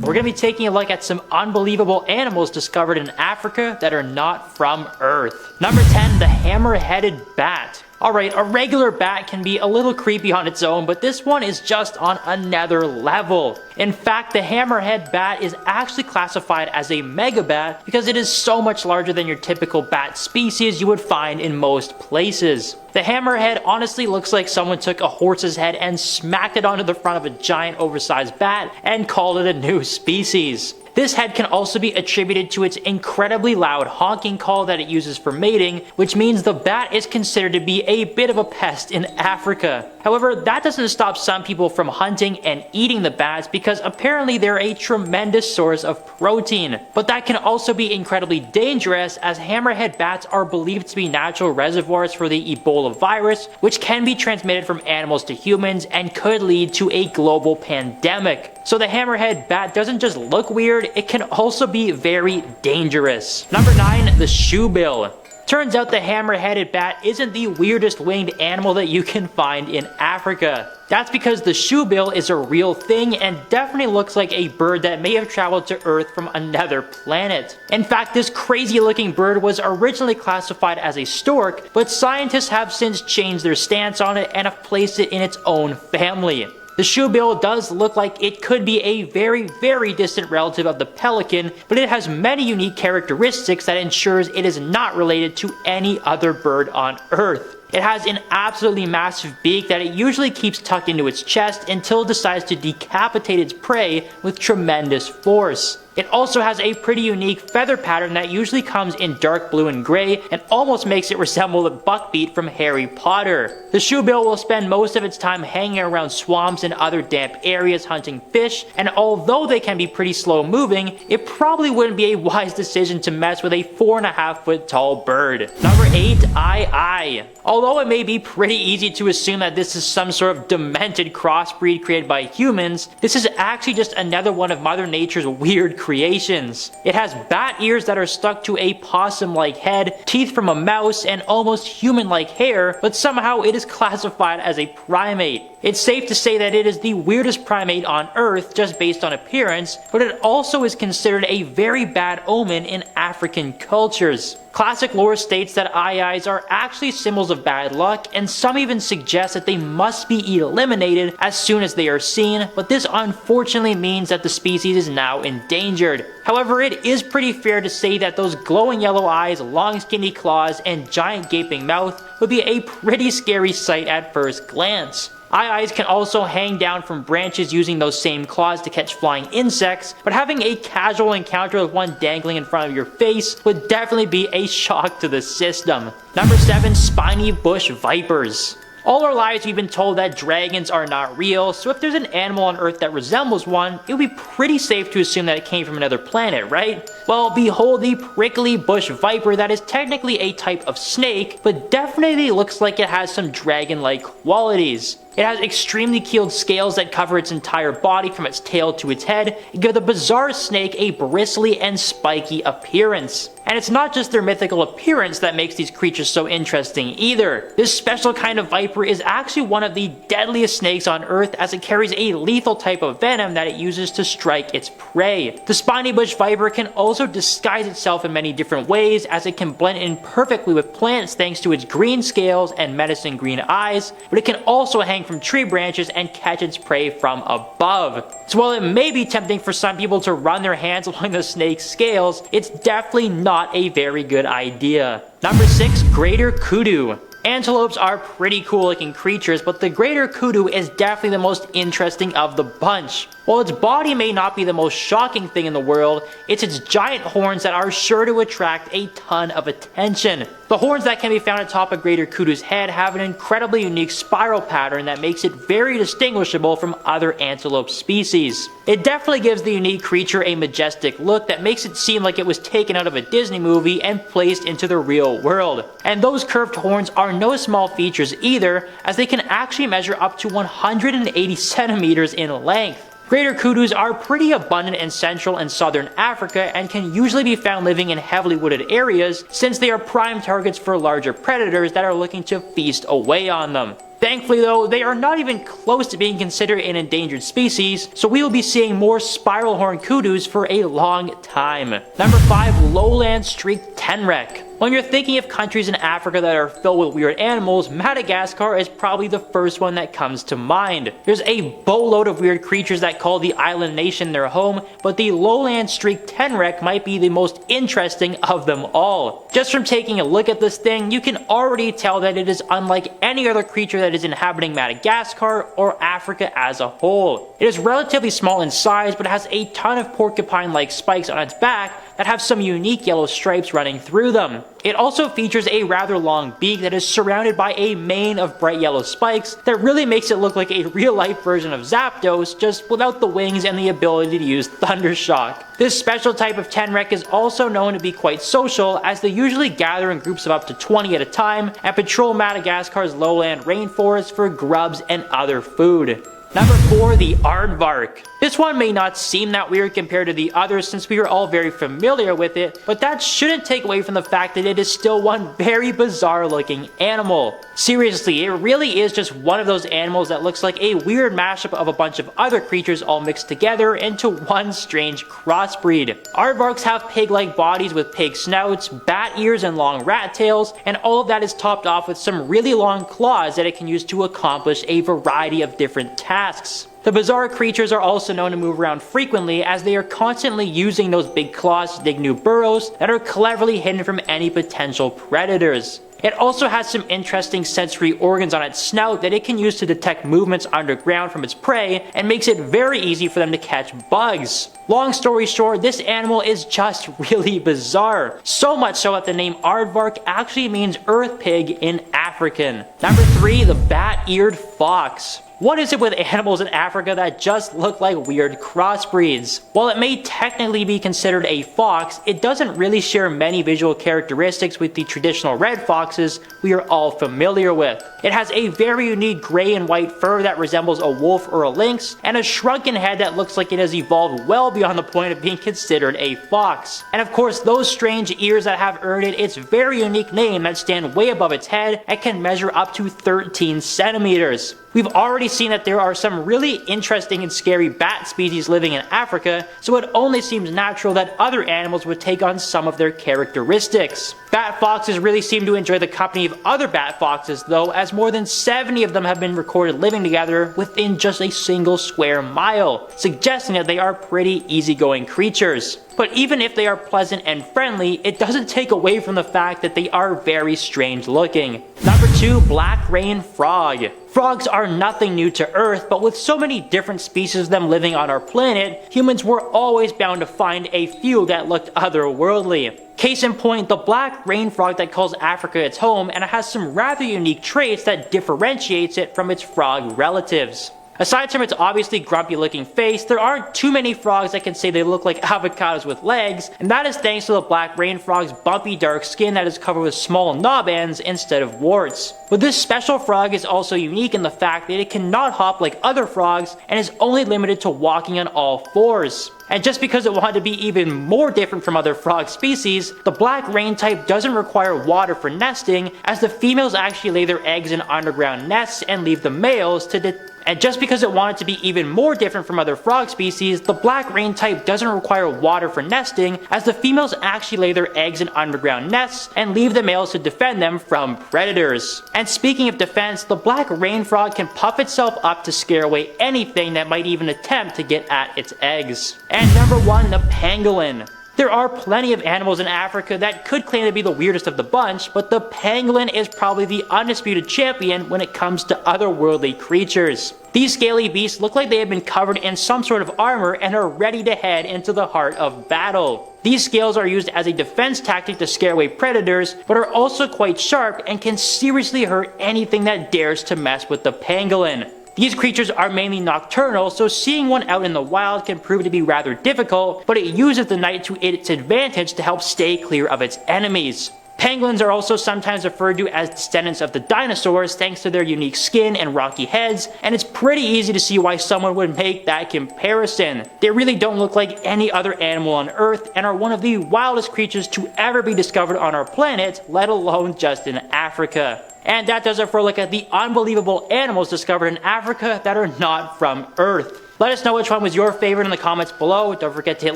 We're going to be taking a look at some unbelievable animals discovered in Africa that are not from Earth. Number 10, the hammer-headed bat. Alright, a regular bat can be a little creepy on its own, but this one is just on another level. In fact, the hammerhead bat is actually classified as a megabat because it is so much larger than your typical bat species you would find in most places. The hammerhead honestly looks like someone took a horse's head and smacked it onto the front of a giant oversized bat and called it a new species. This head can also be attributed to its incredibly loud honking call that it uses for mating, which means the bat is considered to be a bit of a pest in Africa. However, that doesn't stop some people from hunting and eating the bats because apparently they're a tremendous source of protein. But that can also be incredibly dangerous as hammerhead bats are believed to be natural reservoirs for the Ebola virus, which can be transmitted from animals to humans and could lead to a global pandemic. So the hammerhead bat doesn't just look weird, it can also be very dangerous. Number 9, the shoebill. Turns out the hammer-headed bat isn't the weirdest winged animal that you can find in Africa. That's because the shoebill is a real thing and definitely looks like a bird that may have traveled to Earth from another planet. In fact, this crazy looking bird was originally classified as a stork, but scientists have since changed their stance on it and have placed it in its own family. The shoebill does look like it could be a very distant relative of the pelican, but it has many unique characteristics that ensures it is not related to any other bird on Earth. It has an absolutely massive beak that it usually keeps tucked into its chest until it decides to decapitate its prey with tremendous force. It also has a pretty unique feather pattern that usually comes in dark blue and gray and almost makes it resemble the buckbeak from Harry Potter. The shoebill will spend most of its time hanging around swamps and other damp areas hunting fish, and although they can be pretty slow moving, it probably wouldn't be a wise decision to mess with a 4.5 foot tall bird. Number 8, Ai. Although it may be pretty easy to assume that this is some sort of demented crossbreed created by humans, this is actually just another one of Mother Nature's weird creations. It has bat ears that are stuck to a possum-like head, teeth from a mouse, and almost human-like hair, but somehow it is classified as a primate. It's safe to say that it is the weirdest primate on Earth just based on appearance, but it also is considered a very bad omen in African cultures. Classic lore states that Ai-Ais are actually symbols of bad luck, and some even suggest that they must be eliminated as soon as they are seen, but this unfortunately means that the species is now endangered. However, it is pretty fair to say that those glowing yellow eyes, long skinny claws, and giant gaping mouth would be a pretty scary sight at first glance. Ai-Ais can also hang down from branches using those same claws to catch flying insects, but having a casual encounter with one dangling in front of your face would definitely be a shock to the system. Number 7, spiny bush vipers. All our lives we've been told that dragons are not real, so if there's an animal on Earth that resembles one, it would be pretty safe to assume that it came from another planet, right? Well, behold the prickly bush viper that is technically a type of snake, but definitely looks like it has some dragon-like qualities. It has extremely keeled scales that cover its entire body from its tail to its head, and give the bizarre snake a bristly and spiky appearance. And it's not just their mythical appearance that makes these creatures so interesting either. This special kind of viper is actually one of the deadliest snakes on Earth as it carries a lethal type of venom that it uses to strike its prey. The spiny bush viper can also disguise itself in many different ways as it can blend in perfectly with plants thanks to its green scales and medicine green eyes, but it can also hang from tree branches and catch its prey from above. So while it may be tempting for some people to run their hands along the snake's scales, it's definitely not a very good idea. Number 6, greater kudu. Antelopes are pretty cool looking creatures, but the greater kudu is definitely the most interesting of the bunch. While its body may not be the most shocking thing in the world, it's its giant horns that are sure to attract a ton of attention. The horns that can be found atop a greater kudu's head have an incredibly unique spiral pattern that makes it very distinguishable from other antelope species. It definitely gives the unique creature a majestic look that makes it seem like it was taken out of a Disney movie and placed into the real world. And those curved horns are no small features either, as they can actually measure up to 180 centimeters in length. Greater kudus are pretty abundant in Central and Southern Africa and can usually be found living in heavily wooded areas since they are prime targets for larger predators that are looking to feast away on them. Thankfully though, they are not even close to being considered an endangered species, so we will be seeing more spiral horned kudus for a long time. Number 5. Lowland streaked tenrec. When you're thinking of countries in Africa that are filled with weird animals, Madagascar is probably the first one that comes to mind. There's a boatload of weird creatures that call the island nation their home, but the lowland streaked tenrec might be the most interesting of them all. Just from taking a look at this thing, you can already tell that it is unlike any other creature that is inhabiting Madagascar or Africa as a whole. It is relatively small in size, but has a ton of porcupine-like spikes on its back that have some unique yellow stripes running through them. It also features a rather long beak that is surrounded by a mane of bright yellow spikes that really makes it look like a real-life version of Zapdos, just without the wings and the ability to use Thundershock. This special type of tenrec is also known to be quite social, as they usually gather in groups of up to 20 at a time and patrol Madagascar's lowland rainforest for grubs and other food. Number 4. The aardvark. This one may not seem that weird compared to the others since we are all very familiar with it, but that shouldn't take away from the fact that it is still one very bizarre looking animal. Seriously, it really is just one of those animals that looks like a weird mashup of a bunch of other creatures all mixed together into one strange crossbreed. Aardvarks have pig-like bodies with pig snouts, bat ears and long rat tails, and all of that is topped off with some really long claws that it can use to accomplish a variety of different tasks. The bizarre creatures are also known to move around frequently, as they are constantly using those big claws to dig new burrows that are cleverly hidden from any potential predators. It also has some interesting sensory organs on its snout that it can use to detect movements underground from its prey, and makes it very easy for them to catch bugs. Long story short, this animal is just really bizarre. So much so that the name aardvark actually means earth pig in African. Number 3. The bat-eared fox. What is it with animals in Africa that just look like weird crossbreeds? While it may technically be considered a fox, it doesn't really share many visual characteristics with the traditional red foxes we are all familiar with. It has a very unique gray and white fur that resembles a wolf or a lynx, and a shrunken head that looks like it has evolved well beyond the point of being considered a fox. And of course, those strange ears that have earned it its very unique name that stand way above its head and can measure up to 13 centimeters. We've already seen that there are some really interesting and scary bat species living in Africa, so it only seems natural that other animals would take on some of their characteristics. Bat foxes really seem to enjoy the company of other bat foxes though, as more than 70 of them have been recorded living together within just a single square mile, suggesting that they are pretty easygoing creatures. But even if they are pleasant and friendly, it doesn't take away from the fact that they are very strange looking. Number 2. Black rain frog. Frogs are nothing new to Earth, but with so many different species of them living on our planet, humans were always bound to find a few that looked otherworldly. Case in point, the black rain frog that calls Africa its home, and it has some rather unique traits that differentiates it from its frog relatives. Aside from its obviously grumpy looking face, there aren't too many frogs that can say they look like avocados with legs, and that is thanks to the black rain frog's bumpy dark skin that is covered with small knob ends instead of warts. But this special frog is also unique in the fact that it cannot hop like other frogs and is only limited to walking on all fours. And just because it wanted to be even more different from other frog species, the black rain type doesn't require water for nesting, as the females actually lay their eggs in underground nests and leave the males to And just because it wanted to be even more different from other frog species, the black rain type doesn't require water for nesting, as the females actually lay their eggs in underground nests and leave the males to defend them from predators. And speaking of defense, the black rain frog can puff itself up to scare away anything that might even attempt to get at its eggs. And number 1, the pangolin. There are plenty of animals in Africa that could claim to be the weirdest of the bunch, but the pangolin is probably the undisputed champion when it comes to otherworldly creatures. These scaly beasts look like they have been covered in some sort of armor and are ready to head into the heart of battle. These scales are used as a defense tactic to scare away predators, but are also quite sharp and can seriously hurt anything that dares to mess with the pangolin. These creatures are mainly nocturnal, so seeing one out in the wild can prove to be rather difficult, but it uses the night to its advantage to help stay clear of its enemies. Penguins are also sometimes referred to as descendants of the dinosaurs thanks to their unique skin and rocky heads, and it's pretty easy to see why someone would make that comparison. They really don't look like any other animal on Earth and are one of the wildest creatures to ever be discovered on our planet, let alone just in Africa. And that does it for a look at the unbelievable animals discovered in Africa that are not from Earth. Let us know which one was your favorite in the comments below. Don't forget to hit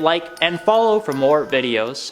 like and follow for more videos.